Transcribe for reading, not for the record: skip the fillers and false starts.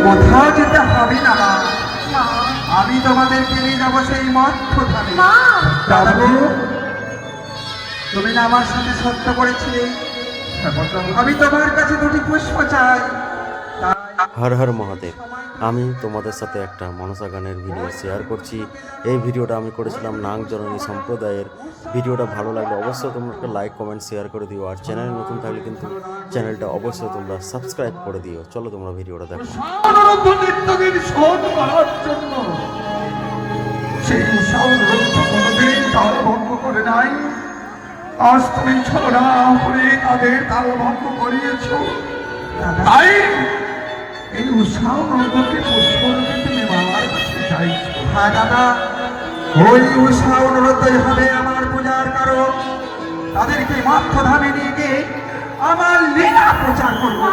কোথাও যেতে হবে না মা, আমি তোমাদেরকে নিয়ে যাবো সেই মধ্যধামে। দাদাবু, তুমি না আমার সাথে সত্য করেছিলে, আমি তোমার কাছে দুটি পুষ্প চাই। হর হর মহাদেব। আমি তোমাদের সাথে একটা মনসা গানের ভিডিও শেয়ার করছি। এই ভিডিওটা আমি করেছিলাম নাগ জননী সম্প্রদায়ের। ভিডিওটা ভালো লাগলে অবশ্যই তোমরা একটা লাইক কমেন্ট শেয়ার করে দিও, আর চ্যানেলে নতুন থাকলে কিন্তু চ্যানেলটা অবশ্যই তোমরা সাবস্ক্রাইব করে দিও। চলো তোমরা ভিডিওটা দেখো। ভঙ্গ করে নাই, আজ তুমি ছড়া করে তাদের তাল ভঙ্গ করিয়েছ। তাই এই উৎসাহ নন্দকে পুষ্পরূপে তুমি বাবার কাছে চাইছো। হ্যাঁ দাদা, ওই উৎসাহ অনুরোধই হবে আমার পূজার কারণ। তাদেরকে মধ্যধামে নিয়ে গিয়ে আমার লীলা প্রচার করবো।